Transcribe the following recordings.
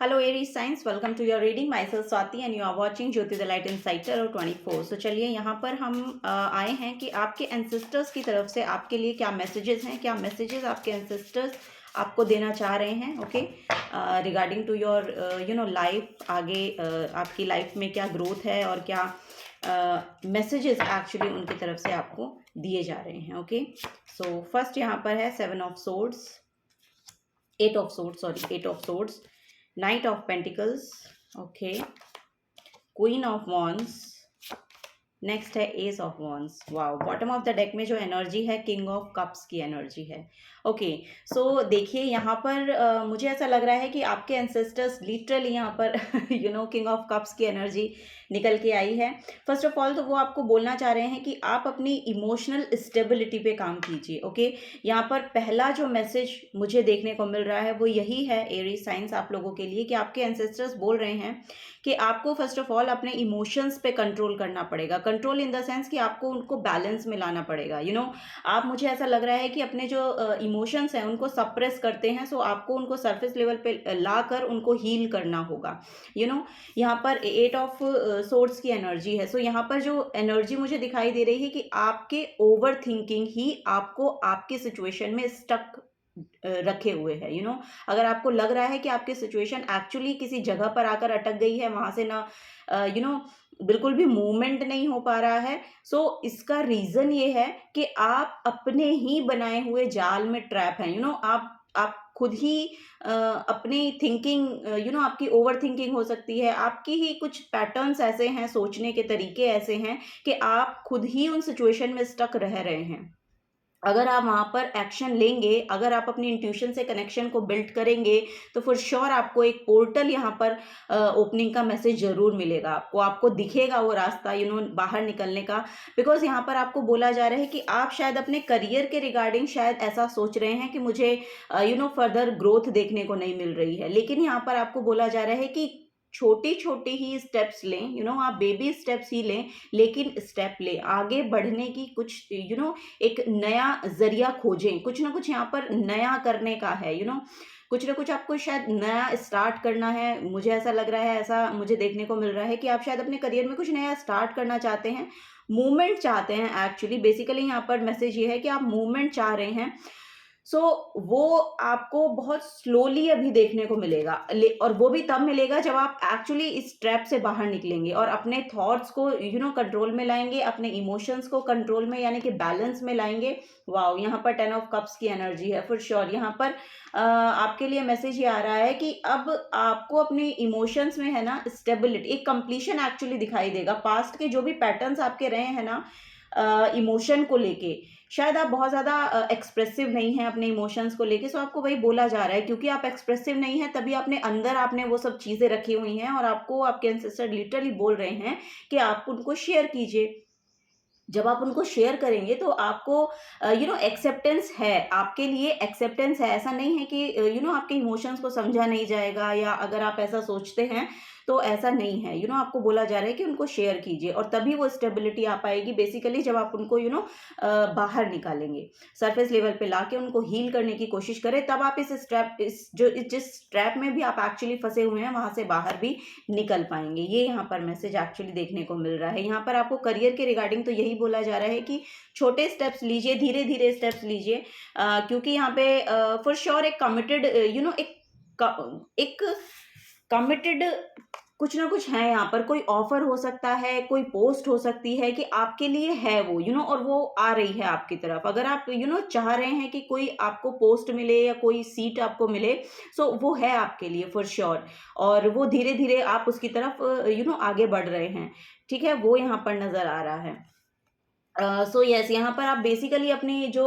Hello Aries Signs, welcome to your reading. Myself Swati and you are watching Jyoti the Light Inside Tarot 24. So चलिए यहाँ पर हम आए हैं कि आपके एंसेस्टर्स की तरफ से आपके लिए क्या मैसेजेस हैं, क्या मैसेजेस आपके एंसेस्टर्स आपको देना चाह रहे हैं, okay, regarding to your life. आगे आपकी लाइफ में क्या ग्रोथ है और क्या मैसेजेस एक्चुअली उनकी तरफ से आपको दिए जा रहे हैं, ओके। सो फर्स्ट यहाँ पर है 7 of swords, 8 of swords, sorry 8 of swords, Knight of Pentacles, okay, Queen of Wands, next है ace of wands. Wow, bottom of the deck में जो एनर्जी है किंग ऑफ कप्स की एनर्जी है, okay. So देखिए यहाँ पर मुझे ऐसा लग रहा है कि आपके एंसेस्टर्स लिटरली यहाँ पर किंग ऑफ कप्स की एनर्जी निकल के आई है। फर्स्ट ऑफ ऑल तो वो आपको बोलना चाह रहे हैं कि आप अपनी इमोशनल स्टेबिलिटी पे काम कीजिए, ओके। यहाँ पर पहला जो मैसेज मुझे देखने को मिल रहा है वो यही है एरीज साइंस आप लोगों के लिए कि आपके एंसेस्टर्स बोल रहे हैं कि आपको फर्स्ट ऑफ ऑल अपने इमोशंस पे कंट्रोल करना पड़ेगा। कंट्रोल इन द सेंस कि आपको उनको बैलेंस में लाना पड़ेगा। आप, मुझे ऐसा लग रहा है कि अपने जो इमोशंस हैं उनको सप्रेस करते हैं, सो आपको उनको सरफेस लेवल पे लाकर उनको हील करना होगा। यहाँ पर 8 ऑफ सोर्ड्स की एनर्जी है। सो यहाँ पर जो एनर्जी मुझे दिखाई दे रही है कि आपके ओवर थिंकिंग ही आपको आपकी सिचुएशन में स्टक रखे हुए है। अगर आपको लग रहा है कि आपकी सिचुएशन एक्चुअली किसी जगह पर आकर अटक गई है, वहां से ना बिल्कुल भी मूवमेंट नहीं हो पा रहा है, सो इसका रीजन ये है कि आप अपने ही बनाए हुए जाल में ट्रैप हैं। आप खुद ही अपनी थिंकिंग, आपकी ओवर थिंकिंग हो सकती है, आपकी ही कुछ पैटर्न्स ऐसे हैं, सोचने के तरीके ऐसे हैं कि आप खुद ही उन सिचुएशन में स्टक रह रहे हैं। अगर आप वहाँ पर एक्शन लेंगे, अगर आप अपनी इंट्यूशन से कनेक्शन को बिल्ड करेंगे, तो फॉर श्योर आपको एक पोर्टल यहाँ पर ओपनिंग का मैसेज जरूर मिलेगा। आपको दिखेगा वो रास्ता बाहर निकलने का। बिकॉज यहाँ पर आपको बोला जा रहा है कि आप शायद अपने करियर के रिगार्डिंग शायद ऐसा सोच रहे हैं कि मुझे फर्दर ग्रोथ देखने को नहीं मिल रही है, लेकिन यहाँ पर आपको बोला जा रहा है कि छोटी छोटी ही स्टेप्स लें। आप बेबी स्टेप्स ही लें, लेकिन स्टेप लें, आगे बढ़ने की कुछ एक नया जरिया खोजें। कुछ ना कुछ यहाँ पर नया करने का है। कुछ ना कुछ आपको शायद नया स्टार्ट करना है। मुझे ऐसा लग रहा है, ऐसा मुझे देखने को मिल रहा है कि आप शायद अपने करियर में कुछ नया स्टार्ट करना चाहते हैं, मूवमेंट चाहते हैं। एक्चुअली बेसिकली यहाँ पर मैसेज ये है कि आप मूवमेंट चाह रहे हैं। सो वो आपको बहुत स्लोली अभी देखने को मिलेगा, और वो भी तब मिलेगा जब आप एक्चुअली इस ट्रैप से बाहर निकलेंगे और अपने थॉट्स को कंट्रोल में लाएंगे, अपने इमोशंस को कंट्रोल में यानी कि बैलेंस में लाएंगे। वाओ, यहाँ पर 10 ऑफ कप्स की एनर्जी है फॉर श्योर। यहाँ पर आपके लिए मैसेज ये आ रहा है कि अब आपको अपने इमोशंस में है ना स्टेबिलिटी, एक कंप्लीशन एक्चुअली दिखाई देगा। पास्ट के जो भी पैटर्न्स आपके रहे हैं ना इमोशन को लेके, शायद आप बहुत ज़्यादा एक्सप्रेसिव नहीं हैं अपने इमोशंस को लेके, सो आपको वही बोला जा रहा है क्योंकि आप एक्सप्रेसिव नहीं हैं, तभी अपने अंदर आपने वो सब चीज़ें रखी हुई हैं और आपको आपके एंसेस्टर लिटरली बोल रहे हैं कि आप उनको शेयर कीजिए। जब आप उनको शेयर करेंगे तो आपको एक्सेप्टेंस है, आपके लिए एक्सेप्टेंस है। ऐसा नहीं है कि आपके इमोशंस को समझा नहीं जाएगा, या अगर आप ऐसा सोचते हैं तो ऐसा नहीं है। आपको बोला जा रहा है कि उनको शेयर कीजिए और तभी वो स्टेबिलिटी आ पाएगी बेसिकली जब आप उनको बाहर निकालेंगे, सरफेस लेवल पे लाके उनको हील करने की कोशिश करें, तब आप जिस ट्रैप में भी आप एक्चुअली फंसे हुए हैं वहां से बाहर भी निकल पाएंगे। ये यहाँ पर मैसेज एक्चुअली देखने को मिल रहा है। यहाँ पर आपको करियर के रिगार्डिंग तो यही बोला जा रहा है कि छोटे स्टेप्स लीजिए, धीरे धीरे स्टेप्स लीजिए, क्योंकि यहाँ पे फॉर श्योर एक कमिटेड एक कमिटेड कुछ ना कुछ है। यहाँ पर कोई ऑफर हो सकता है, कोई पोस्ट हो सकती है कि आपके लिए है वो और वो आ रही है आपकी तरफ। अगर आप चाह रहे हैं कि कोई आपको पोस्ट मिले या कोई सीट आपको मिले, सो वो है आपके लिए फॉर श्योर, और वो धीरे धीरे आप उसकी तरफ आगे बढ़ रहे हैं। ठीक है, वो यहाँ पर नजर आ रहा है। सो यस, यहाँ पर आप बेसिकली अपनी जो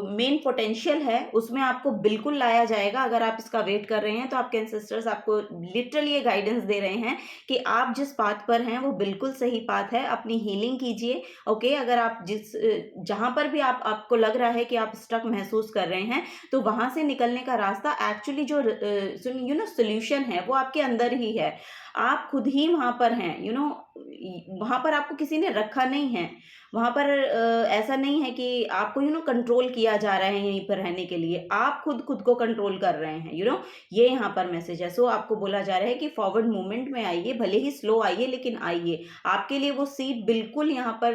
मेन पोटेंशियल है उसमें आपको बिल्कुल लाया जाएगा। अगर आप इसका वेट कर रहे हैं तो आपके एंसेस्टर्स आपको लिटरली ये गाइडेंस दे रहे हैं कि आप जिस पाथ पर हैं वो बिल्कुल सही पाथ है। अपनी हीलिंग कीजिए, ओके। अगर आप जहाँ पर भी आपको लग रहा है कि आप स्टक महसूस कर रहे हैं, तो वहां से निकलने का रास्ता एक्चुअली जो सोल्यूशन है वो आपके अंदर ही है। आप खुद ही वहां पर हैं। वहाँ पर आपको किसी ने रखा नहीं है। वहाँ पर ऐसा नहीं है कि आपको कंट्रोल किया जा रहा है यहीं पर रहने के लिए। आप खुद को कंट्रोल कर रहे हैं, ये यहाँ पर मैसेज है। सो आपको बोला जा रहा है कि फॉरवर्ड मूवमेंट में आइए, भले ही स्लो आइए लेकिन आइए। आपके लिए वो सीट बिल्कुल यहाँ पर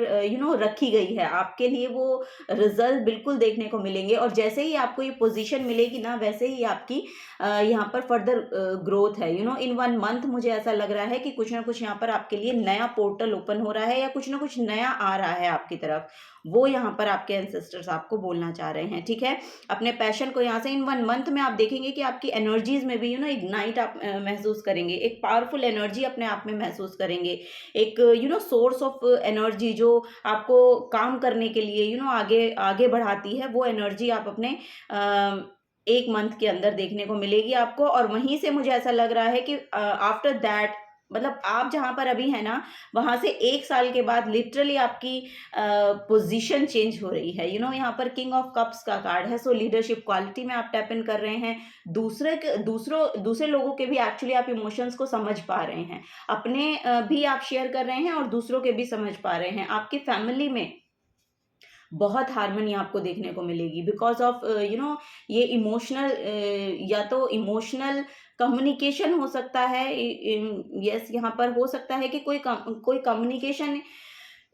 रखी गई है। आपके लिए वो रिजल्ट बिल्कुल देखने को मिलेंगे, और जैसे ही आपको ये पोजीशन मिलेगी ना, वैसे ही आपकी यहाँ पर फर्दर ग्रोथ है। इन 1 मंथ मुझे ऐसा लग रहा है कि कुछ ना कुछ यहाँ पर आपके लिए नया पोर्टल ओपन हो रहा है, या कुछ ना कुछ नया आ रहा है आपकी तरफ। वो यहाँ पर आपके एंसेस्टर्स आपको बोलना चाह रहे हैं, ठीक है। अपने पैशन को यहाँ से इन 1 मंथ में आप देखेंगे कि आपकी एनर्जीज में भी इग्नाइट आप महसूस करेंगे। एक पावरफुल एनर्जी अपने आप में महसूस करेंगे। एक सोर्स ऑफ एनर्जी जो आपको काम करने के लिए आगे आगे बढ़ाती है, वो एनर्जी आप अपने 1 मंथ के अंदर देखने को मिलेगी आपको। और वहीं से मुझे ऐसा लग रहा है कि आफ्टर दैट, मतलब आप जहां पर अभी है ना, वहां से 1 साल के बाद लिटरली आपकी पोजीशन चेंज हो रही है। यहाँ पर किंग ऑफ कप्स का कार्ड है। सो लीडरशिप क्वालिटी में आप टैप इन कर रहे हैं। दूसरे लोगों के भी एक्चुअली आप इमोशंस को समझ पा रहे हैं। अपने भी आप शेयर कर रहे हैं और दूसरों के भी समझ पा रहे हैं। आपकी फैमिली में बहुत हार्मनी आपको देखने को मिलेगी बिकॉज ऑफ ये इमोशनल, या तो इमोशनल कम्युनिकेशन हो सकता है। यस, यहाँ पर हो सकता है कि कोई कम्युनिकेशन,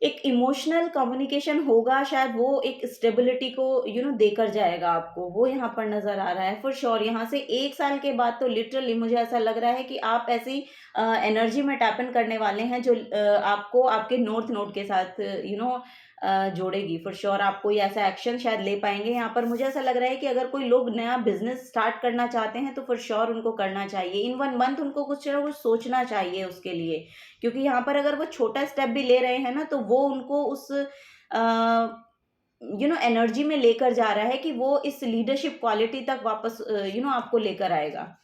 एक इमोशनल कम्युनिकेशन होगा शायद, वो एक स्टेबिलिटी को देकर जाएगा आपको। वो यहाँ पर नजर आ रहा है फॉर श्योर। यहाँ से 1 साल के बाद तो लिटरली मुझे ऐसा लग रहा है कि आप ऐसी एनर्जी में टैप इन करने वाले हैं जो आपको आपके नॉर्थ नोड के साथ जोड़ेगी फॉर श्योर। आप कोई ऐसा एक्शन शायद ले पाएंगे। यहाँ पर मुझे ऐसा लग रहा है कि अगर कोई लोग नया बिजनेस स्टार्ट करना चाहते हैं तो फॉर श्योर उनको करना चाहिए। इन 1 मंथ उनको कुछ ना कुछ सोचना चाहिए उसके लिए, क्योंकि यहाँ पर अगर वो छोटा स्टेप भी ले रहे हैं ना, तो वो उनको उस एनर्जी में लेकर जा रहा है कि वो इस लीडरशिप क्वालिटी तक वापस आपको लेकर आएगा।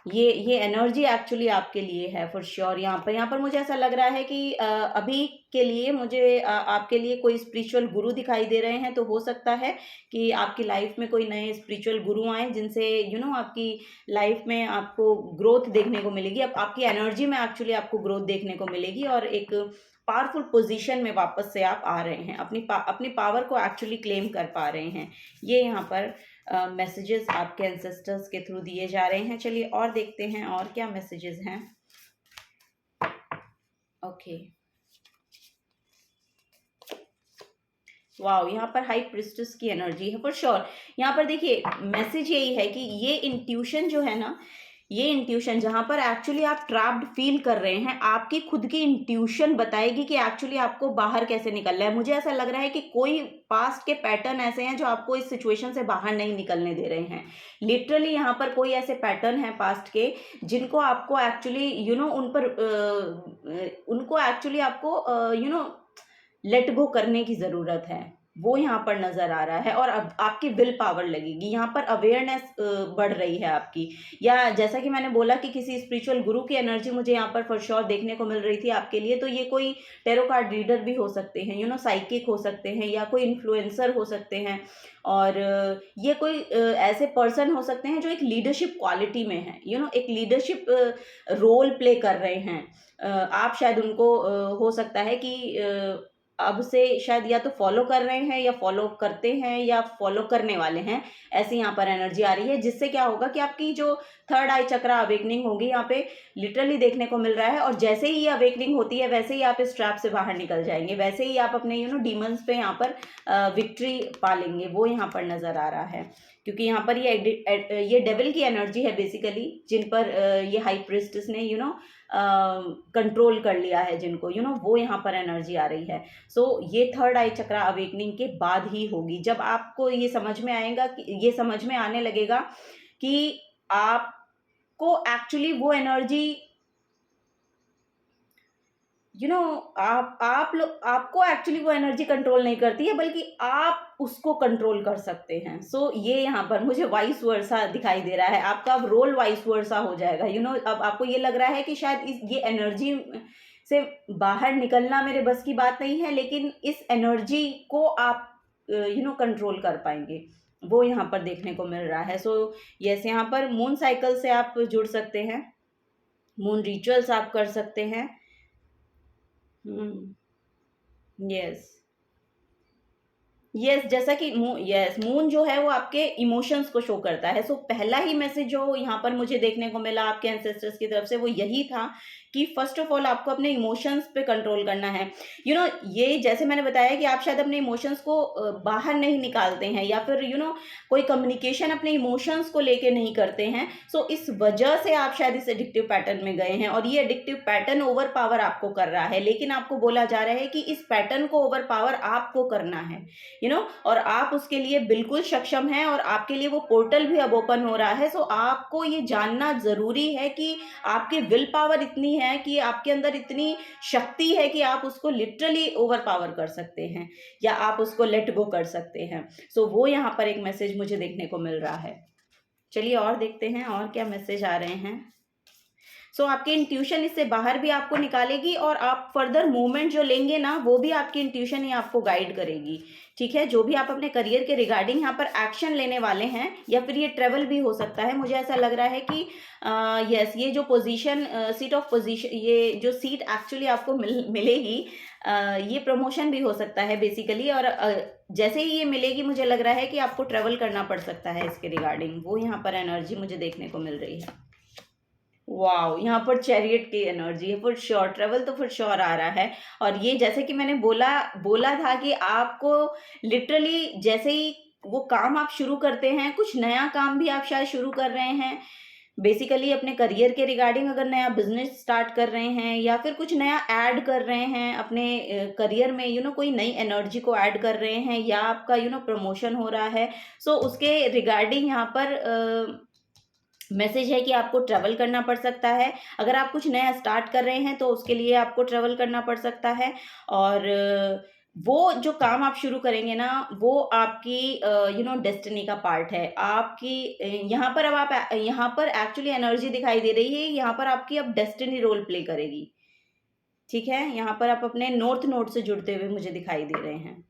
ये एनर्जी एक्चुअली आपके लिए है फॉर श्योर। यहाँ पर मुझे ऐसा लग रहा है कि अभी के लिए मुझे आपके लिए कोई स्पिरिचुअल गुरु दिखाई दे रहे हैं। तो हो सकता है कि आपकी लाइफ में कोई नए स्पिरिचुअल गुरु आए जिनसे आपकी लाइफ में आपको ग्रोथ देखने को मिलेगी। अब आपकी एनर्जी में एक्चुअली आपको ग्रोथ देखने को मिलेगी, और एक पावरफुल पोजीशन में वापस से आप आ रहे हैं। अपनी पावर को एक्चुअली क्लेम कर पा रहे हैं। ये यहाँ पर मैसेजेस आपके एंसेस्टर्स के थ्रू दिए जा रहे हैं। चलिए और देखते हैं और क्या मैसेजेस हैं। ओके, वाओ, यहाँ पर हाई प्रिस्टेस की एनर्जी है फॉर श्योर। यहाँ पर देखिए मैसेज यही है कि ये इंट्यूशन जो है ना, ये इंट्यूशन जहां पर एक्चुअली आप ट्रैप्ड फील कर रहे हैं, आपकी खुद की इंट्यूशन बताएगी कि एक्चुअली आपको बाहर कैसे निकलना है। मुझे ऐसा लग रहा है कि कोई पास्ट के पैटर्न ऐसे हैं जो आपको इस सिचुएशन से बाहर नहीं निकलने दे रहे हैं। लिटरली यहाँ पर कोई ऐसे पैटर्न है पास्ट के जिनको आपको एक्चुअली उनको एक्चुअली आपको लेट गो करने की जरूरत है। वो यहाँ पर नजर आ रहा है, और अब आपकी विल पावर लगेगी। यहाँ पर अवेयरनेस बढ़ रही है आपकी, या जैसा कि मैंने बोला कि किसी स्पिरिचुअल गुरु की एनर्जी मुझे यहाँ पर फॉर श्योर देखने को मिल रही थी आपके लिए। तो ये कोई टेरो कार्ड रीडर भी हो सकते हैं, साइकिक हो सकते हैं, या कोई इन्फ्लुएंसर हो सकते हैं, और ये कोई ऐसे पर्सन हो सकते हैं जो एक लीडरशिप क्वालिटी में है, एक लीडरशिप रोल प्ले कर रहे हैं। आप शायद उनको हो सकता है कि अब से शायद या तो फॉलो कर रहे हैं, या फॉलो करते हैं, या फॉलो करने वाले हैं। ऐसी यहाँ पर एनर्जी आ रही है, जिससे क्या होगा कि आपकी जो थर्ड आई चक्रा अवेकनिंग होगी यहाँ पे लिटरली देखने को मिल रहा है। और जैसे ही ये अवेकनिंग होती है, वैसे ही आप इस ट्रैप से बाहर निकल जाएंगे, वैसे ही आप अपने डीमंस पे यहाँ पर विक्ट्री पालेंगे। वो यहाँ पर नजर आ रहा है, क्योंकि यहाँ पर ये डेविल की एनर्जी है बेसिकली, जिन पर ये हाई प्रिस्टेस ने कंट्रोल कर लिया है, जिनको वो यहाँ पर एनर्जी आ रही है। सो ये थर्ड आई चक्रा अवेकनिंग के बाद ही होगी, जब आपको ये समझ में आएगा, कि ये समझ में आने लगेगा कि आपको एक्चुअली वो एनर्जी आपको एक्चुअली वो एनर्जी कंट्रोल नहीं करती है, बल्कि आप उसको कंट्रोल कर सकते हैं। सो ये यहाँ पर मुझे वाइस वर्सा दिखाई दे रहा है। आपका अब रोल वाइस वर्सा हो जाएगा। अब आपको ये लग रहा है कि शायद ये एनर्जी से बाहर निकलना मेरे बस की बात नहीं है, लेकिन इस एनर्जी को आप कंट्रोल कर पाएंगे। वो यहाँ पर देखने को मिल रहा है। सो यस, यहाँ पर मून साइकिल से आप जुड़ सकते हैं, मून रिचुअल्स आप कर सकते हैं, हुँ, यस। यस, जैसा कि यस, मून जो है वो आपके इमोशंस को शो करता है। सो पहला ही मैसेज जो यहाँ पर मुझे देखने को मिला आपके एंसेस्टर्स की तरफ से वो यही था कि फर्स्ट ऑफ ऑल आपको अपने इमोशंस पे कंट्रोल करना है। ये जैसे मैंने बताया कि आप शायद अपने इमोशंस को बाहर नहीं निकालते हैं, या फिर कोई कम्युनिकेशन अपने इमोशंस को लेके नहीं करते हैं। सो इस वजह से आप शायद इस एडिक्टिव पैटर्न में गए हैं, और ये एडिक्टिव पैटर्न ओवर पावर आपको कर रहा है। लेकिन आपको बोला जा रहा है कि इस पैटर्न को ओवर पावर आपको करना है, और आप उसके लिए बिल्कुल सक्षम हैं, और आपके लिए वो पोर्टल भी अब ओपन हो रहा है। सो आपको ये जानना ज़रूरी है कि आपकी विल पावर इतनी है, कि आपके अंदर इतनी शक्ति है कि आप उसको लिटरली ओवर पावर कर सकते हैं, या आप उसको लेट गो कर सकते हैं। सो वो यहाँ पर एक मैसेज मुझे देखने को मिल रहा है। चलिए और देखते हैं और क्या मैसेज आ रहे हैं। सो आपकी इंट्यूशन इससे बाहर भी आपको निकालेगी, और आप फर्दर मूवमेंट जो लेंगे ना, वो भी आपकी इंट्यूशन ही आपको गाइड करेगी। ठीक है, जो भी आप अपने करियर के रिगार्डिंग यहाँ पर एक्शन लेने वाले हैं, या फिर ये ट्रेवल भी हो सकता है। मुझे ऐसा लग रहा है कि यस, ये जो पोजीशन, सीट ऑफ पोजीशन, ये जो सीट एक्चुअली आपको मिलेगी, ये प्रमोशन भी हो सकता है बेसिकली। और जैसे ही ये मिलेगी, मुझे लग रहा है कि आपको ट्रेवल करना पड़ सकता है इसके रिगार्डिंग। वो यहाँ पर एनर्जी मुझे देखने को मिल रही है। वाओ! यहाँ पर चैरियट की एनर्जी है, फॉर श्योर ट्रैवल तो फॉर श्योर आ रहा है। और ये जैसे कि मैंने बोला बोला था कि आपको लिटरली जैसे ही वो काम आप शुरू करते हैं, कुछ नया काम भी आप शायद शुरू कर रहे हैं, बेसिकली अपने करियर के रिगार्डिंग अगर नया बिजनेस स्टार्ट कर रहे हैं, या फिर कुछ नया ऐड कर रहे हैं अपने करियर में, कोई नई एनर्जी को ऐड कर रहे हैं, या आपका प्रमोशन हो रहा है। सो उसके रिगार्डिंग यहाँ पर मैसेज है कि आपको ट्रैवल करना पड़ सकता है। अगर आप कुछ नया स्टार्ट कर रहे हैं तो उसके लिए आपको ट्रैवल करना पड़ सकता है। और वो जो काम आप शुरू करेंगे ना, वो आपकी डेस्टिनी का पार्ट है। आपकी यहाँ पर अब आप यहाँ पर एक्चुअली एनर्जी दिखाई दे रही है, यहाँ पर आपकी अब डेस्टिनी रोल प्ले करेगी। ठीक है, यहाँ पर आप अपने नॉर्थ नोड से जुड़ते हुए मुझे दिखाई दे रहे हैं।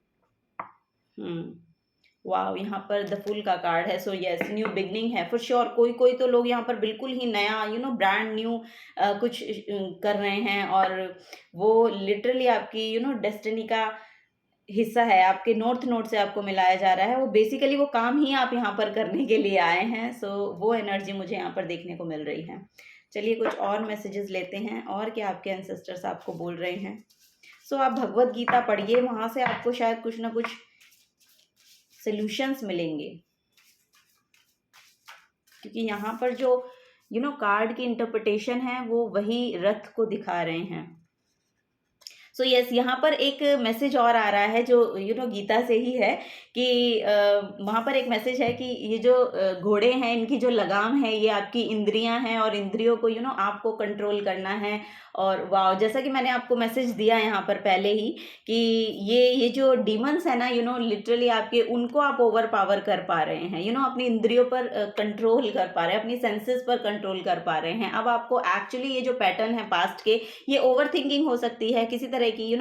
वाओ! यहाँ पर द फूल का कार्ड है। सो यस, न्यू बिगनिंग है फॉर श्योर। कोई कोई तो लोग यहाँ पर बिल्कुल ही नया ब्रांड न्यू कुछ कर रहे हैं, और वो लिटरली आपकी डेस्टिनी का हिस्सा है। आपके नॉर्थ नोड से आपको मिलाया जा रहा है। वो बेसिकली वो काम ही आप यहाँ पर करने के लिए आए हैं। सो वो एनर्जी मुझे यहाँ पर देखने को मिल रही है। चलिए कुछ और मैसेजेस लेते हैं, और क्या आपके एंसेस्टर्स आपको बोल रहे हैं। सो आप भगवत गीता पढ़िए, वहाँ से आपको शायद कुछ ना कुछ सॉल्यूशंस मिलेंगे, क्योंकि यहाँ पर जो कार्ड की इंटरप्रिटेशन है वो वही रथ को दिखा रहे हैं। सो यस, यहाँ पर एक मैसेज और आ रहा है जो गीता से ही है, कि वहाँ पर एक मैसेज है कि ये जो घोड़े हैं, इनकी जो लगाम है ये आपकी इंद्रियां हैं, और इंद्रियों को आपको कंट्रोल करना है। और वाह, जैसा कि मैंने आपको मैसेज दिया यहाँ पर पहले ही, कि ये जो डीमंस है ना, लिटरली आपके उनको आप ओवर पावर कर पा रहे हैं, अपनी इंद्रियों पर कंट्रोल कर पा रहे हैं, अपनी सेंसेस पर कंट्रोल कर पा रहे हैं। अब आपको एक्चुअली ये जो पैटर्न है पास्ट के, ये ओवर थिंकिंग हो सकती है, किसी तरह की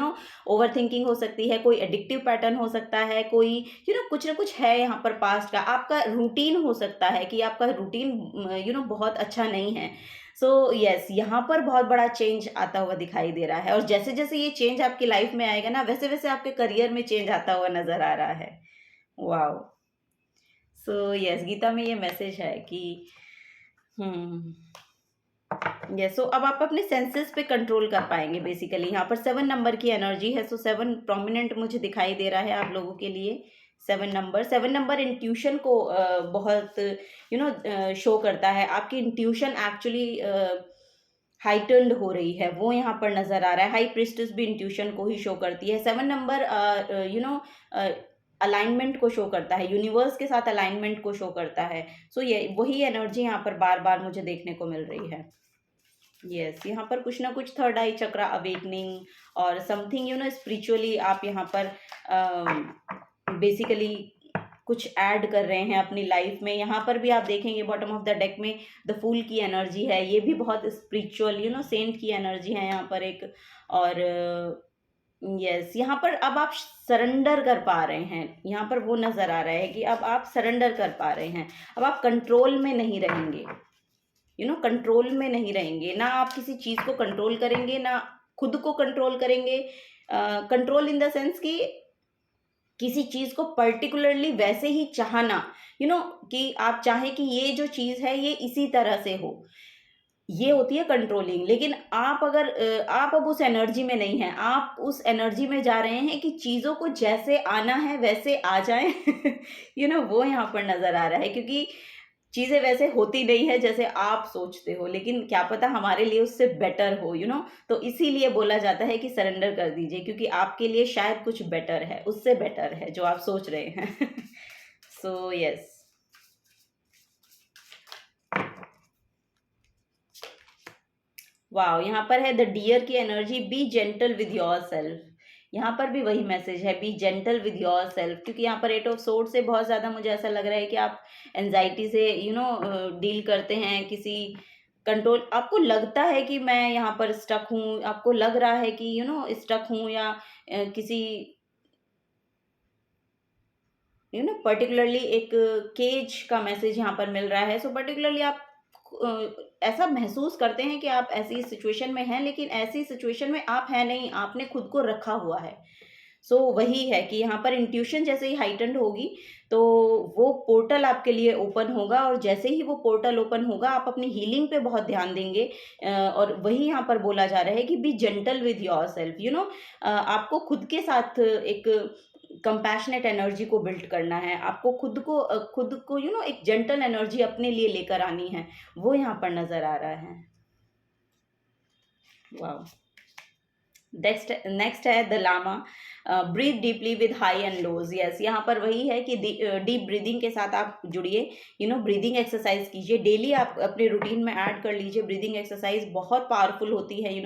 ओवर थिंकिंग हो सकती है, कोई एडिक्टिव पैटर्न हो सकता है, कोई कुछ ना कुछ है यहाँ पर पास्ट का। आपका रूटीन हो सकता है कि आपका रूटीन बहुत अच्छा नहीं है। सो यस, यहाँ पर बहुत बड़ा चेंज आता हुआ दिखाई दे रहा है, और जैसे जैसे ये चेंज आपकी लाइफ में आएगा ना, वैसे वैसे आपके करियर में चेंज आता हुआ नजर आ रहा है। वाओ! सो यस, गीता में ये मैसेज है कि यस, सो अब आप अपने सेंसेस पे कंट्रोल कर पाएंगे। बेसिकली यहाँ पर 7 नंबर की एनर्जी है। सो 7 प्रोमिनेंट मुझे दिखाई दे रहा है आप लोगों के लिए। 7 नंबर इंट्यूशन को बहुत शो करता है। आपकी इंट्यूशन एक्चुअली हाइटन्ड हो रही है, वो यहाँ पर नजर आ रहा है। हाई प्रिस्टेस भी इंट्यूशन को ही शो करती है। 7 नंबर अलाइनमेंट को शो करता है, यूनिवर्स के साथ अलाइनमेंट को शो करता है। सो ये वही एनर्जी यहाँ पर बार बार मुझे देखने को मिल रही है। यस, यहाँ पर कुछ ना कुछ थर्ड आई चक्रा अवेकनिंग, और समथिंग स्पिरिचुअली आप यहाँ पर बेसिकली कुछ ऐड कर रहे हैं अपनी लाइफ में। यहाँ पर भी आप देखेंगे बॉटम ऑफ द डेक में द फूल की एनर्जी है। ये भी बहुत स्पिरिचुअल सेंट की एनर्जी है यहाँ पर एक। और यस, यहाँ पर अब आप सरेंडर कर पा रहे हैं। यहाँ पर वो नज़र आ रहा है कि अब आप सरेंडर कर पा रहे हैं। अब आप कंट्रोल में नहीं रहेंगे, कंट्रोल में नहीं रहेंगे। ना आप किसी चीज़ को कंट्रोल करेंगे, ना खुद को कंट्रोल करेंगे, कंट्रोल इन द सेंस कि किसी चीज़ को पर्टिकुलरली वैसे ही चाहना, कि आप चाहें कि ये जो चीज़ है ये इसी तरह से हो, ये होती है कंट्रोलिंग। लेकिन आप अगर आप अब उस एनर्जी में नहीं हैं, आप उस एनर्जी में जा रहे हैं कि चीज़ों को जैसे आना है वैसे आ जाएँ वो यहाँ पर नज़र आ रहा है, क्योंकि चीज़ें वैसे होती नहीं है जैसे आप सोचते हो, लेकिन क्या पता हमारे लिए उससे बेटर हो, तो इसीलिए बोला जाता है कि सरेंडर कर दीजिए, क्योंकि आपके लिए शायद कुछ बेटर है, उससे बेटर है जो आप सोच रहे हैं। So yes. वाओ, यहाँ पर है द डियर की energy, B gentle with your self. यहाँ पर भी वही मैसेज है, B gentle with your self, क्योंकि यहाँ पर 8 ऑफ सोर्ड से बहुत ज़्यादा मुझे ऐसा लग रहा है कि आप एंजाइटी से डील करते हैं, किसी कंट्रोल, आपको लगता है कि मैं यहाँ पर स्टक हूँ, आपको लग रहा है कि स्टक हूँ, या किसी पर्टिकुलरली एक केज का मैसेज यहाँ पर मिल रहा है। सो पर्टिकुलरली आप ऐसा महसूस करते हैं कि आप ऐसी सिचुएशन में हैं, लेकिन ऐसी सिचुएशन में आप हैं नहीं, आपने खुद को रखा हुआ है। सो वही है कि यहाँ पर इंट्यूशन जैसे ही हाइटेंड होगी, तो वो पोर्टल आपके लिए ओपन होगा, और जैसे ही वो पोर्टल ओपन होगा आप अपनी हीलिंग पे बहुत ध्यान देंगे। और वही यहाँ पर बोला जा रहा है कि B gentle with your self, आपको खुद के साथ एक कंपैशनेट एनर्जी को बिल्ड करना है, आपको खुद को एक जेंटल एनर्जी अपने लिए लेकर आनी है, वो यहाँ पर नजर आ रहा है। वाओ। नेक्स्ट है the llama, breathe deeply with high and lows. Yes, यहाँ पर वही है कि डीप ब्रीदिंग के साथ आप जुड़िए, ब्रीदिंग एक्सरसाइज कीजिए, डेली आप अपने रूटीन में ऐड कर लीजिए। ब्रीदिंग एक्सरसाइज बहुत पावरफुल होती है,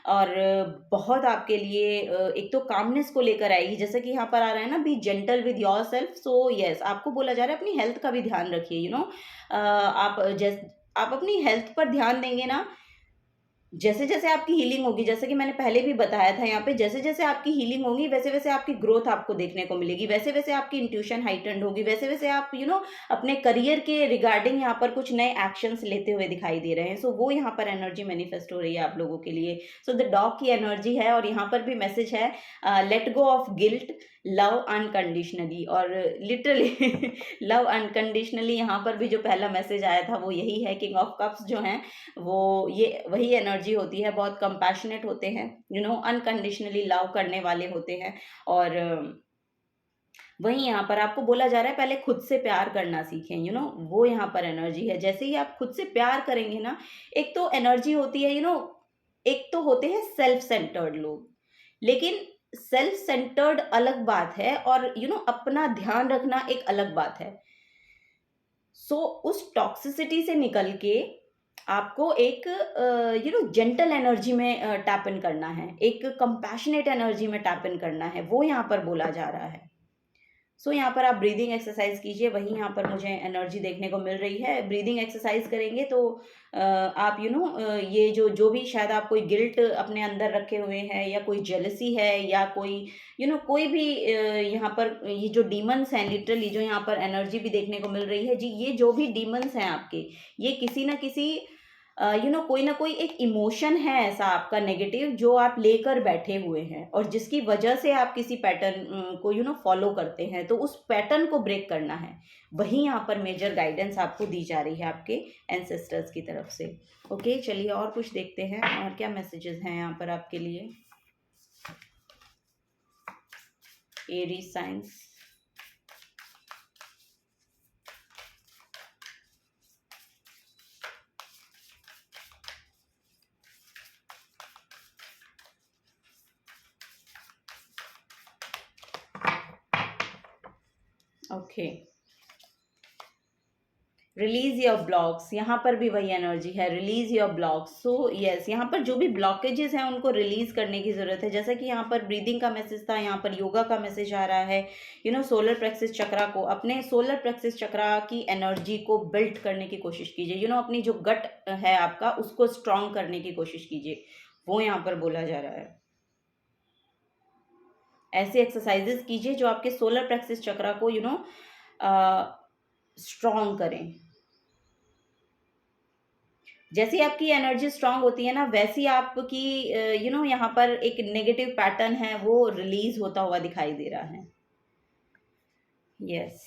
और बहुत आपके लिए एक तो कामनेस को लेकर आएगी, जैसे कि यहाँ पर आ रहा है ना, B gentle with your self. So yes, आपको बोला जा रहा है अपनी हेल्थ का भी ध्यान रखिए। आप अपनी हेल्थ पर ध्यान देंगे ना, जैसे जैसे आपकी हीलिंग होगी, जैसे कि मैंने पहले भी बताया था यहाँ पे, जैसे जैसे आपकी हीलिंग होगी वैसे वैसे आपकी ग्रोथ आपको देखने को मिलेगी, वैसे वैसे आपकी इंट्यूशन हाइटेंड होगी, वैसे वैसे आप अपने करियर के रिगार्डिंग यहाँ पर कुछ नए एक्शंस लेते हुए दिखाई दे रहे हैं। सो वो यहाँ पर एनर्जी मैनिफेस्ट हो रही है आप लोगों के लिए। सो द डॉग की एनर्जी है, और यहाँ पर भी मैसेज है, let go of guilt, love unconditionally. और लिटरली लव अनकंडीशनली, यहाँ पर भी जो पहला मैसेज आया था वो यही है। किंग ऑफ कप्स जो हैं वो ये वही एनर्जी होती है, बहुत कंपैशनेट होते हैं, अनकंडीशनली लव करने वाले होते हैं। और वहीं यहाँ पर आपको बोला जा रहा है पहले खुद से प्यार करना सीखें, वो यहाँ पर एनर्जी है। जैसे ही आप खुद से प्यार करेंगे ना, एक तो एनर्जी होती है, एक तो होते हैं सेल्फ सेंटर्ड लोग, लेकिन सेल्फ सेंटर्ड अलग बात है, और अपना ध्यान रखना एक अलग बात है। सो उस टॉक्सिसिटी से निकल के आपको एक जेंटल एनर्जी में टैप इन करना है, एक कंपैशनेट एनर्जी में टैप इन करना है, वो यहाँ पर बोला जा रहा है। सो यहाँ पर आप ब्रीदिंग एक्सरसाइज कीजिए, वही यहाँ पर मुझे एनर्जी देखने को मिल रही है। ब्रीदिंग एक्सरसाइज करेंगे तो आप ये जो भी शायद आप कोई गिल्ट अपने अंदर रखे हुए हैं, या कोई जेलसी है, या कोई कोई भी यहाँ पर ये जो डीमंस हैं, लिटरली जो यहाँ पर एनर्जी भी देखने को मिल रही है जी, ये जो भी डीमंस हैं आपके, ये किसी ना किसी कोई ना कोई एक इमोशन है ऐसा आपका नेगेटिव, जो आप लेकर बैठे हुए हैं, और जिसकी वजह से आप किसी पैटर्न को फॉलो करते हैं, तो उस पैटर्न को ब्रेक करना है। वही यहाँ पर मेजर गाइडेंस आपको दी जा रही है आपके एंसेस्टर्स की तरफ से। ओके, चलिए और कुछ देखते हैं, और क्या मैसेजेस हैं यहाँ पर आपके लिए। Aries science, okay, release your blocks, यहाँ पर भी वही एनर्जी है, release your blocks. So yes, यहाँ पर जो भी ब्लॉकेजेस हैं उनको रिलीज करने की ज़रूरत है। जैसा कि यहाँ पर ब्रीदिंग का मैसेज था, यहाँ पर योगा का मैसेज आ रहा है। सोलर प्लेक्सस चक्रा को, अपने सोलर प्लेक्सस चक्रा की एनर्जी को बिल्ड करने की कोशिश कीजिए। अपनी जो गट है आपका, उसको स्ट्रॉन्ग करने की कोशिश कीजिए, वो यहाँ पर बोला जा रहा है। ऐसे एक्सरसाइजेस कीजिए जो आपके सोलर प्लेक्सस चक्रा को स्ट्रॉन्ग करें। जैसी आपकी एनर्जी स्ट्रांग होती है ना, वैसी आपकी यहाँ पर एक नेगेटिव पैटर्न है वो रिलीज होता हुआ दिखाई दे रहा है। Yes,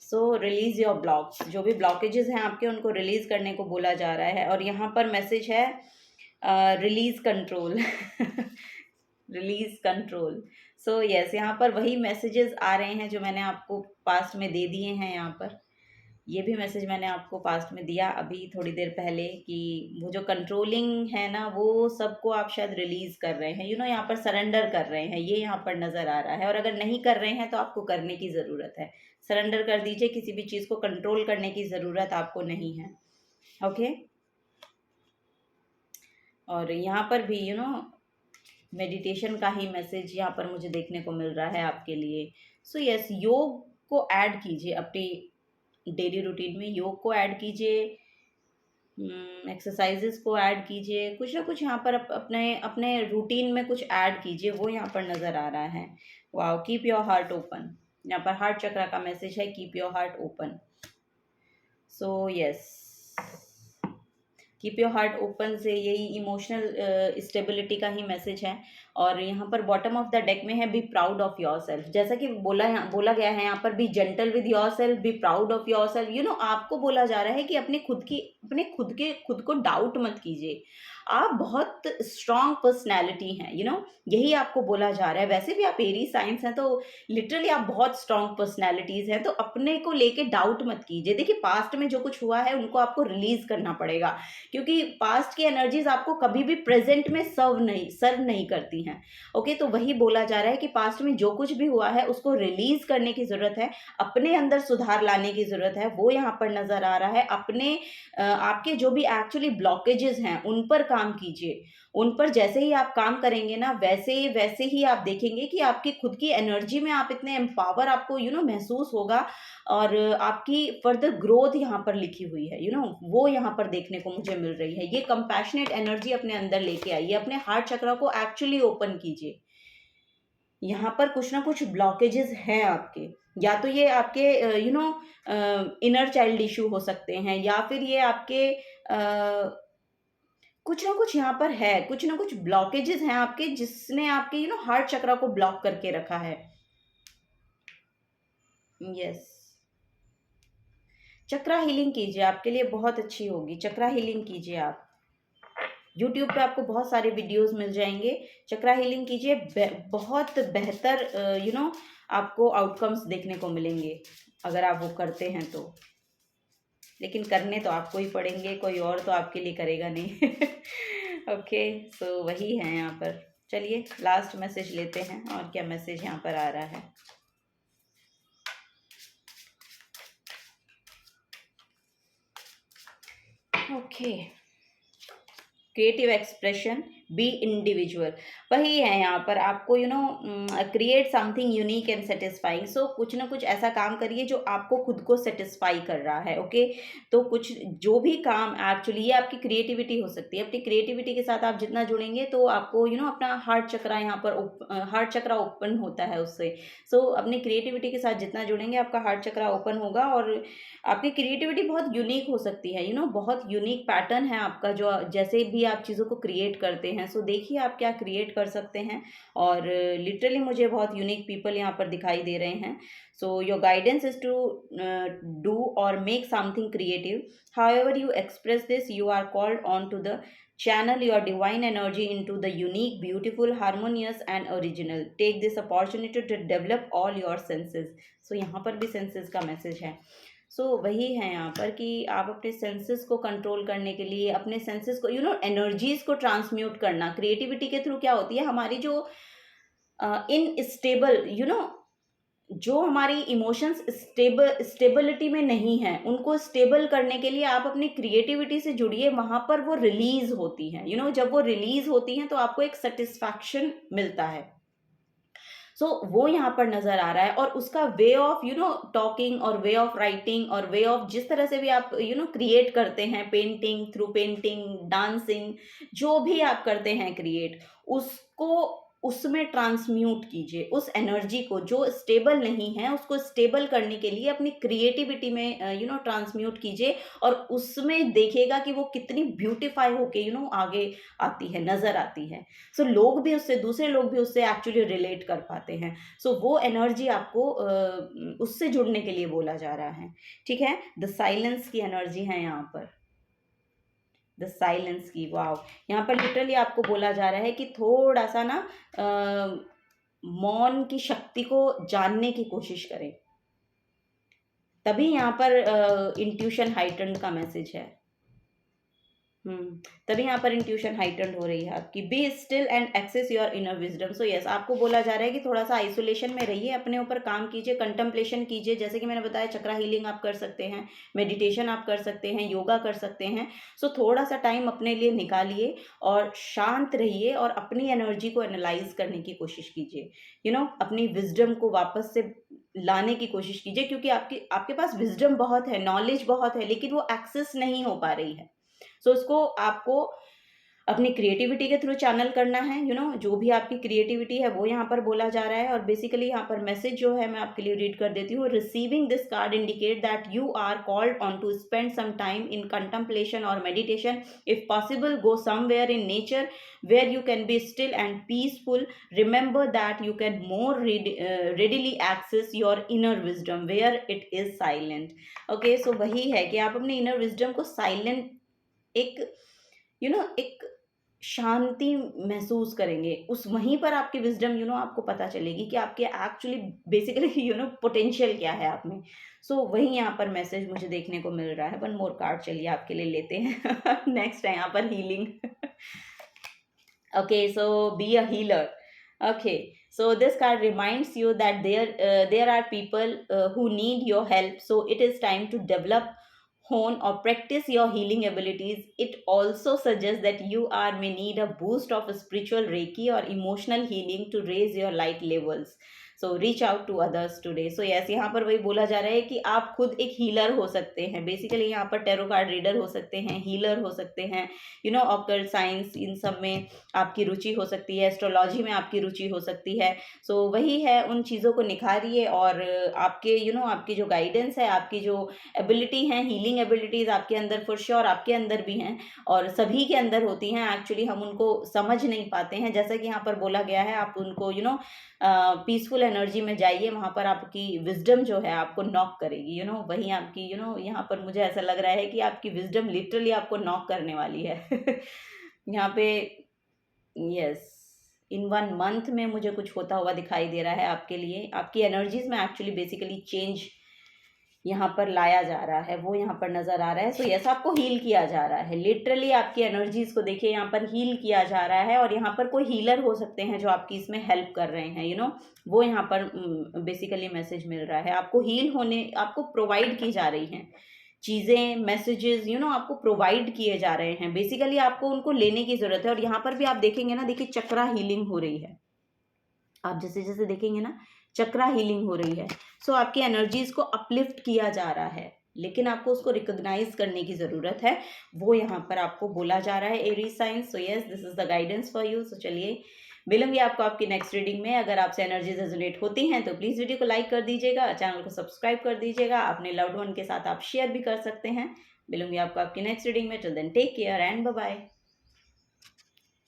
so release your blocks, जो भी ब्लॉकेजेस हैं आपके उनको रिलीज करने को बोला जा रहा है। और यहाँ पर मैसेज है रिलीज कंट्रोल रिलीज कंट्रोल। सो यस, यहाँ पर वही मैसेजेस आ रहे हैं जो मैंने आपको पास्ट में दे दिए हैं। यहाँ पर ये भी मैसेज मैंने आपको पास्ट में दिया अभी थोड़ी देर पहले कि वो जो कंट्रोलिंग है ना, वो सबको आप शायद रिलीज कर रहे हैं, यहाँ पर सरेंडर कर रहे हैं, ये यहाँ पर नज़र आ रहा है। और अगर नहीं कर रहे हैं तो आपको करने की ज़रूरत है, सरेंडर कर दीजिए, किसी भी चीज़ को कंट्रोल करने की ज़रूरत आपको नहीं है। ओके, और यहाँ पर भी मेडिटेशन का ही मैसेज यहाँ पर मुझे देखने को मिल रहा है आपके लिए। सो यस, योग को ऐड कीजिए अपनी डेली रूटीन में, योग को ऐड कीजिए, एक्सरसाइजेस को ऐड कीजिए, कुछ ना कुछ यहाँ पर अपने अपने रूटीन में कुछ ऐड कीजिए, वो यहाँ पर नज़र आ रहा है। Wow, keep your heart open, यहाँ पर हार्ट चक्रा का मैसेज है, keep your heart open. So yes, keep your heart open से यही इमोशनल स्टेबिलिटी का ही मैसेज है। और यहाँ पर बॉटम ऑफ द डेक में है be proud of your self, जैसा कि बोला गया है यहाँ पर B gentle with your self, be proud of your self. आपको बोला जा रहा है कि अपने खुद को डाउट मत कीजिए, आप बहुत स्ट्रांग पर्सनैलिटी हैं, यही आपको बोला जा रहा है। वैसे भी आप एरी साइंस हैं, तो लिटरली आप बहुत स्ट्रांग पर्सनैलिटीज हैं, तो अपने को लेके डाउट मत कीजिए। देखिए, पास्ट में जो कुछ हुआ है उनको आपको रिलीज करना पड़ेगा, क्योंकि पास्ट की एनर्जीज आपको कभी भी प्रेजेंट में सर्व नहीं करती हैं। ओके, तो वही बोला जा रहा है कि पास्ट में जो कुछ भी हुआ है उसको रिलीज करने की जरूरत है, अपने अंदर सुधार लाने की जरूरत है, वो यहाँ पर नजर आ रहा है। अपने आपके जो भी एक्चुअली ब्लॉकेजेस हैं उन पर काम कीजिए, उन पर जैसे ही आप काम करेंगे ना, वैसे ही आप देखेंगे कि आपकी खुद की एनर्जी में आप इतने एम्पावर आपको महसूस होगा, और आपकी फर्दर ग्रोथ यहाँ पर लिखी हुई है, वो यहाँ पर देखने को मुझे मिल रही है। ये कंपैशनेट एनर्जी अपने अंदर लेके आइए, अपने हार्ट चक्र को एक्चुअली ओपन कीजिए। यहाँ पर कुछ ना कुछ ब्लॉकेजेस हैं आपके, या तो ये आपके इनर चाइल्ड इशू हो सकते हैं, या फिर ये आपके कुछ ना कुछ यहाँ पर है, कुछ ना कुछ ब्लॉकेजेस हैं आपके, जिसने आपके हार्ट चक्र को ब्लॉक करके रखा है। यस, चक्रा हीलिंग कीजिए, आपके लिए बहुत अच्छी होगी। चक्रा हीलिंग कीजिए, आप YouTube पे आपको बहुत सारे वीडियोस मिल जाएंगे, चक्रा हीलिंग कीजिए, बहुत बेहतर आपको आउटकम्स देखने को मिलेंगे अगर आप वो करते हैं तो। लेकिन करने तो आपको ही पड़ेंगे, कोई और तो आपके लिए करेगा नहीं। ओके, सो वही है यहाँ पर। चलिए लास्ट मैसेज लेते हैं, और क्या मैसेज यहाँ पर आ रहा है। Okay, creative expression, be individual, वही है यहाँ पर। आपको create something unique and satisfying. So कुछ ना कुछ ऐसा काम करिए जो आपको खुद को सेटिस्फाई कर रहा है। ओके, तो कुछ जो भी काम एक्चुअली ये आपकी क्रिएटिविटी हो सकती है। अपनी क्रिएटिविटी के साथ आप जितना जुड़ेंगे तो आपको अपना हार्ट चक्रा यहाँ पर हार्ट चक्रा ओपन होता है उससे। सो अपनी क्रिएटिविटी के साथ जितना जुड़ेंगे आपका हार्ट चक्रा ओपन होगा, और आपकी क्रिएटिविटी बहुत यूनिक हो सकती है, बहुत यूनिक पैटर्न है आपका, जो जैसे भी आप चीज़ों को क्रिएट करते हैं। सो देखिए आप क्या क्रिएट कर सकते हैं, और लिटरली मुझे बहुत यूनिक पीपल यहाँ पर दिखाई दे रहे हैं। So your guidance is to do और make something creative, however you express this, you are called on to the channel your divine energy into the unique, beautiful, harmonious and original. Take this opportunity to develop all your senses. So यहाँ पर भी senses का message है। वही है यहाँ पर कि आप अपने सेंसेस को कंट्रोल करने के लिए, अपने सेंसेस को एनर्जीज को ट्रांसम्यूट करना क्रिएटिविटी के थ्रू क्या होती है, हमारी जो इनस्टेबल जो हमारी इमोशंस स्टेबिलिटी में नहीं है, उनको स्टेबल करने के लिए आप अपनी क्रिएटिविटी से जुड़िए, वहाँ पर वो रिलीज होती हैं। जब वो रिलीज होती हैं तो आपको एक सेटिस्फैक्शन मिलता है। वो यहाँ पर नजर आ रहा है, और उसका वे ऑफ टॉकिंग और वे ऑफ राइटिंग और वे ऑफ जिस तरह से भी आप क्रिएट करते हैं, थ्रू पेंटिंग, डांसिंग, जो भी आप करते हैं क्रिएट, उसमें ट्रांसम्यूट कीजिए। उस एनर्जी को जो स्टेबल नहीं है उसको स्टेबल करने के लिए अपनी क्रिएटिविटी में ट्रांसम्यूट कीजिए, और उसमें देखिएगा कि वो कितनी ब्यूटीफाई होके आगे आती है, नज़र आती है। सो लोग भी उससे, दूसरे लोग भी उससे एक्चुअली रिलेट कर पाते हैं। सो वो एनर्जी आपको उससे जुड़ने के लिए बोला जा रहा है। ठीक है, द साइलेंस की एनर्जी है यहाँ पर, द साइलेंस की। वाओ, यहाँ पर लिटरली आपको बोला जा रहा है कि थोड़ा सा ना मौन की शक्ति को जानने की कोशिश करें। तभी यहाँ पर इंट्यूशन हाइटन्ड का मैसेज है। तभी यहाँ पर इंट्यूशन हाइटन्ड हो रही है आपकी। Be still and access your inner wisdom. So yes, आपको बोला जा रहा है कि थोड़ा सा आइसोलेशन में रहिए, अपने ऊपर काम कीजिए, कंटम्पलेशन कीजिए। जैसे कि मैंने बताया, चक्रा हीलिंग आप कर सकते हैं, मेडिटेशन आप कर सकते हैं, योगा कर सकते हैं। सो थोड़ा सा टाइम अपने लिए निकालिए और शांत रहिए और अपनी एनर्जी को एनालाइज करने की कोशिश कीजिए। अपनी विजडम को वापस से लाने की कोशिश कीजिए, क्योंकि आपके पास विजडम बहुत है, नॉलेज बहुत है, लेकिन वो एक्सेस नहीं हो पा रही है। सो इसको आपको अपनी क्रिएटिविटी के थ्रू चैनल करना है। जो भी आपकी क्रिएटिविटी है वो यहाँ पर बोला जा रहा है। और बेसिकली यहाँ पर मैसेज जो है मैं आपके लिए रीड कर देती हूँ। Receiving this card indicate that you are called on to spend some time in contemplation और meditation. If possible, go somewhere in nature where you can be still and peaceful. Remember that you can more readily access your inner wisdom where it is silent. Okay, so वही है कि आप अपने inner wisdom को silent, एक शांति महसूस करेंगे। उस वहीं पर आपकी विजडम आपको पता चलेगी कि आपके एक्चुअली बेसिकली पोटेंशियल क्या है आप में। सो वही यहाँ पर मैसेज मुझे देखने को मिल रहा है। वन मोर कार्ड चलिए आपके लिए लेते हैं। नेक्स्ट है यहाँ पर healing. Okay, so be a healer. Okay, so this card reminds you that there are people who need your help. So it is time to develop, hone or practice your healing abilities. It also suggests that you may need a boost of spiritual reiki or emotional healing to raise your light levels. So reach out to others today. So yes, यहाँ पर वही बोला जा रहा है कि आप खुद एक हीलर हो सकते हैं। बेसिकली यहाँ पर टैरो कार्ड रीडर हो सकते हैं, हीलर हो सकते हैं, ऑकल्ट साइंस, इन सब में आपकी रुचि हो सकती है, एस्ट्रोलॉजी में आपकी रुचि हो सकती है। सो वही है, उन चीज़ों को निखारिए और आपके आपकी जो गाइडेंस है, आपकी जो एबिलिटी है, हीलिंग एबिलिटीज़ आपके अंदर फॉर श्योर आपके अंदर भी हैं और सभी के अंदर होती हैं। एक्चुअली हम उनको समझ नहीं पाते हैं। जैसा कि यहाँ पर बोला गया है, आप उनको पीसफुल एनर्जी में जाइए, वहाँ पर आपकी विजडम जो है आपको नॉक करेगी। वहीं आपकी यहाँ पर मुझे ऐसा लग रहा है कि आपकी विजडम लिटरली आपको नॉक करने वाली है। यहाँ पे यस, इन 1 मंथ में मुझे कुछ होता हुआ दिखाई दे रहा है आपके लिए। आपकी एनर्जीज में एक्चुअली बेसिकली चेंज यहाँ पर लाया जा रहा है, वो यहाँ पर नज़र आ रहा है। सो यस, आपको हील किया जा रहा है। लिटरली आपकी एनर्जीज को देखिए, यहाँ पर हील किया जा रहा है और यहाँ पर कोई हीलर हो सकते हैं जो आपकी इसमें हेल्प कर रहे हैं। वो यहाँ पर बेसिकली मैसेज मिल रहा है। आपको हील होने, आपको प्रोवाइड की जा रही हैं चीज़ें, मैसेजेस आपको प्रोवाइड किए जा रहे हैं। बेसिकली आपको उनको लेने की ज़रूरत है। और यहाँ पर भी आप देखेंगे ना, देखिए चक्रा हीलिंग हो रही है। आप जैसे जैसे देखेंगे ना, चक्रा हीलिंग हो रही है। सो आपकी एनर्जीज को अपलिफ्ट किया जा रहा है, लेकिन आपको उसको रिकॉग्नाइज करने की ज़रूरत है। वो यहाँ पर आपको बोला जा रहा है, Aries signs. So yes, this is the guidance for you. So चलिए, मिलूंगी आपको आपकी नेक्स्ट रीडिंग में। अगर आपसे एनर्जीज रेजोनेट होती हैं तो प्लीज़ वीडियो को लाइक कर दीजिएगा, चैनल को सब्सक्राइब कर दीजिएगा, अपने लव्ड वन के साथ आप शेयर भी कर सकते हैं। मिलूंगी आपको आपकी नेक्स्ट रीडिंग में। Till then take care and bye bye.